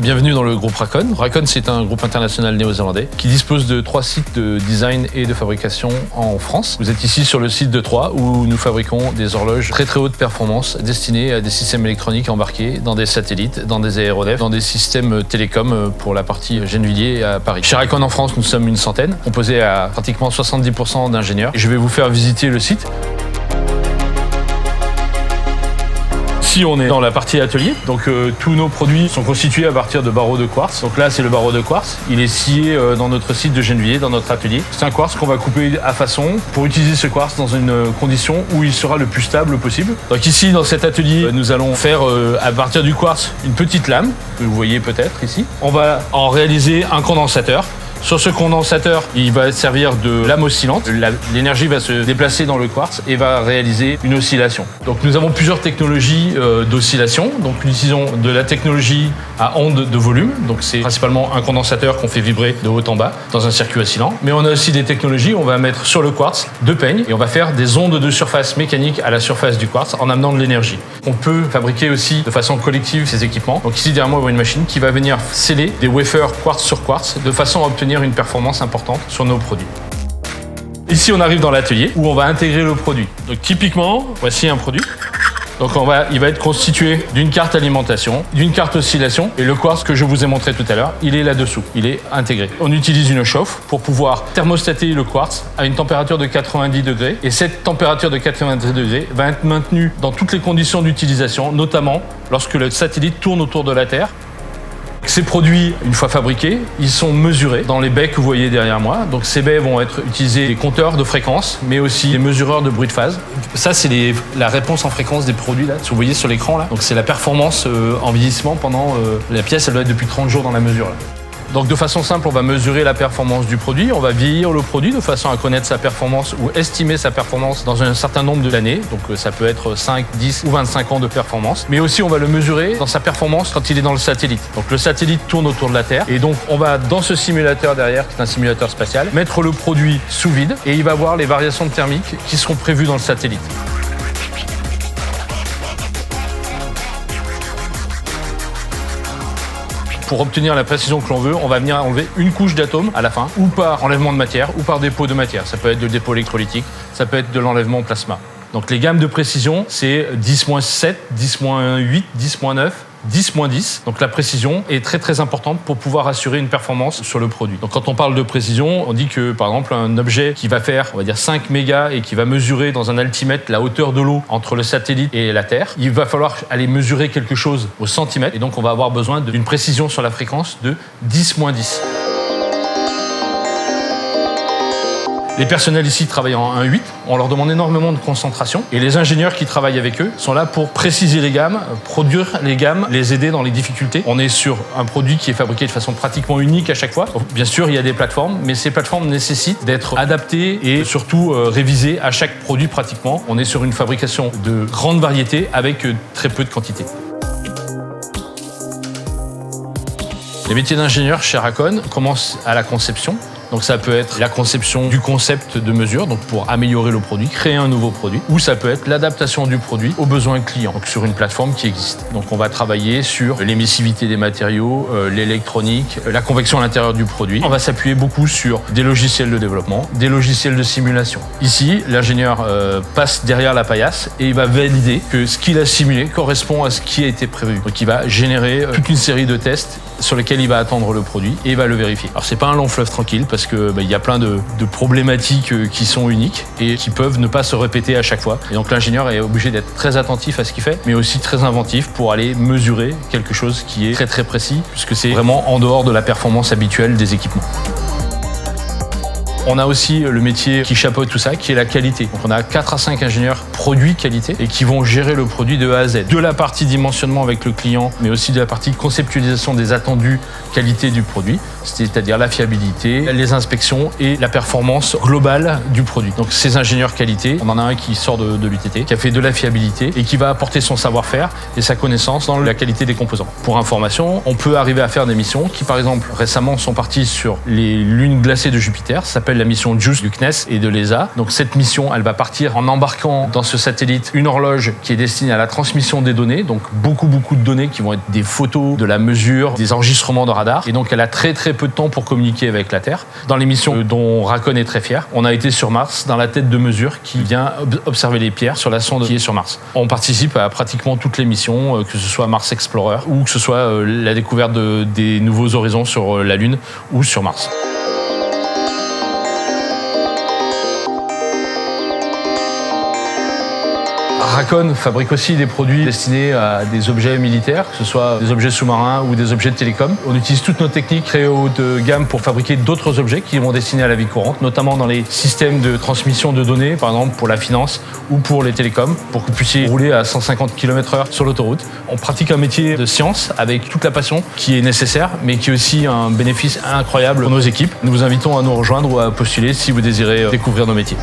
Bienvenue dans le groupe Racon. Racon, c'est un groupe international néo-zélandais qui dispose de 3 sites de design et de fabrication en France. Vous êtes ici sur le site de Troyes où nous fabriquons des horloges très haute performance destinées à des systèmes électroniques embarqués dans des satellites, dans des aéronefs, dans des systèmes télécoms pour la partie Gennevilliers à Paris. Chez Racon en France, nous sommes une centaine, composés à pratiquement 70% d'ingénieurs. Je vais vous faire visiter le site. Ici, on est dans la partie atelier, donc tous nos produits sont constitués à partir de barreaux de quartz. Donc là, c'est le barreau de quartz. Il est scié dans notre site de Gennevilliers, dans notre atelier. C'est un quartz qu'on va couper à façon pour utiliser ce quartz dans une condition où il sera le plus stable possible. Donc ici, dans cet atelier, nous allons faire à partir du quartz une petite lame, que vous voyez peut-être ici. On va en réaliser un condensateur. Sur ce condensateur, il va servir de lame oscillante. L'énergie va se déplacer dans le quartz et va réaliser une oscillation. Donc nous avons plusieurs technologies d'oscillation. Donc nous utilisons de la technologie à onde de volume. Donc c'est principalement un condensateur qu'on fait vibrer de haut en bas dans un circuit oscillant. Mais on a aussi des technologies, on va mettre sur le quartz 2 peignes et on va faire des ondes de surface mécanique à la surface du quartz en amenant de l'énergie. On peut fabriquer aussi de façon collective ces équipements. Donc ici derrière moi, on voit une machine qui va venir sceller des wafers quartz sur quartz de façon à obtenir une performance importante sur nos produits. Ici, on arrive dans l'atelier où on va intégrer le produit. Donc typiquement, voici un produit. Donc il va être constitué d'une carte alimentation, d'une carte oscillation et le quartz que je vous ai montré tout à l'heure, il est là-dessous, il est intégré. On utilise une chauffe pour pouvoir thermostater le quartz à une température de 90 degrés et cette température de 90 degrés va être maintenue dans toutes les conditions d'utilisation, notamment lorsque le satellite tourne autour de la Terre. Ces produits, une fois fabriqués, ils sont mesurés dans les baies que vous voyez derrière moi. Donc ces baies vont être utilisées des compteurs de fréquence, mais aussi des mesureurs de bruit de phase. Ça, c'est la réponse en fréquence des produits là, que vous voyez sur l'écran là. Donc c'est la performance en vieillissement pendant la pièce, elle doit être depuis 30 jours dans la mesure là. Donc de façon simple, on va mesurer la performance du produit, on va vieillir le produit de façon à connaître sa performance ou estimer sa performance dans un certain nombre d'années. Donc ça peut être 5, 10 ou 25 ans de performance. Mais aussi on va le mesurer dans sa performance quand il est dans le satellite. Donc le satellite tourne autour de la Terre et donc on va dans ce simulateur derrière, qui est un simulateur spatial, mettre le produit sous vide et il va voir les variations thermiques qui seront prévues dans le satellite. Pour obtenir la précision que l'on veut, on va venir enlever une couche d'atomes à la fin, ou par enlèvement de matière, ou par dépôt de matière. Ça peut être de dépôt électrolytique, ça peut être de l'enlèvement au plasma. Donc les gammes de précision, c'est 10-7, 10-8, 10-9, 10-10. Donc la précision est très importante pour pouvoir assurer une performance sur le produit. Donc quand on parle de précision, on dit que par exemple un objet qui va faire, on va dire 5 mégas et qui va mesurer dans un altimètre la hauteur de l'eau entre le satellite et la Terre, il va falloir aller mesurer quelque chose au centimètre et donc on va avoir besoin d'une précision sur la fréquence de 10-10. Les personnels ici travaillent en 1-8, on leur demande énormément de concentration et les ingénieurs qui travaillent avec eux sont là pour préciser les gammes, produire les gammes, les aider dans les difficultés. On est sur un produit qui est fabriqué de façon pratiquement unique à chaque fois. Donc, bien sûr, il y a des plateformes, mais ces plateformes nécessitent d'être adaptées et surtout révisées à chaque produit pratiquement. On est sur une fabrication de grande variété avec très peu de quantité. Les métiers d'ingénieur chez Racon commencent à la conception. Donc ça peut être la conception du concept de mesure, donc pour améliorer le produit, créer un nouveau produit, ou ça peut être l'adaptation du produit aux besoins clients, donc sur une plateforme qui existe. Donc on va travailler sur l'émissivité des matériaux, l'électronique, la convection à l'intérieur du produit. On va s'appuyer beaucoup sur des logiciels de développement, des logiciels de simulation. Ici, l'ingénieur passe derrière la paillasse et il va valider que ce qu'il a simulé correspond à ce qui a été prévu. Donc il va générer toute une série de tests sur lesquels il va attendre le produit et il va le vérifier. Alors c'est pas un long fleuve tranquille parce que y a plein de problématiques qui sont uniques et qui peuvent ne pas se répéter à chaque fois. Et donc l'ingénieur est obligé d'être très attentif à ce qu'il fait, mais aussi très inventif pour aller mesurer quelque chose qui est très précis, puisque c'est vraiment en dehors de la performance habituelle des équipements. On a aussi le métier qui chapeaute tout ça, qui est la qualité. Donc on a 4 à 5 ingénieurs produits qualité et qui vont gérer le produit de A à Z. De la partie dimensionnement avec le client, mais aussi de la partie conceptualisation des attendus qualité du produit, c'est-à-dire la fiabilité, les inspections et la performance globale du produit. Donc ces ingénieurs qualité, on en a un qui sort de l'UTT, qui a fait de la fiabilité et qui va apporter son savoir-faire et sa connaissance dans la qualité des composants. Pour information, on peut arriver à faire des missions qui, par exemple, récemment sont parties sur les lunes glacées de Jupiter, ça s'appelle la mission JUICE du CNES et de l'ESA. Donc cette mission, elle va partir en embarquant dans ce satellite une horloge qui est destinée à la transmission des données, donc beaucoup de données qui vont être des photos, de la mesure, des enregistrements de radar. Et donc elle a très peu de temps pour communiquer avec la Terre. Dans les missions dont Racon est très fier, on a été sur Mars dans la tête de mesure qui vient observer les pierres sur la sonde qui est sur Mars. On participe à pratiquement toutes les missions, que ce soit Mars Explorer ou que ce soit la découverte des nouveaux horizons sur la Lune ou sur Mars. Racon fabrique aussi des produits destinés à des objets militaires, que ce soit des objets sous-marins ou des objets de télécom. On utilise toutes nos techniques très haut de gamme pour fabriquer d'autres objets qui vont destinés à la vie courante, notamment dans les systèmes de transmission de données, par exemple pour la finance ou pour les télécoms, pour que vous puissiez rouler à 150 km/h sur l'autoroute. On pratique un métier de science avec toute la passion qui est nécessaire, mais qui est aussi un bénéfice incroyable pour nos équipes. Nous vous invitons à nous rejoindre ou à postuler si vous désirez découvrir nos métiers.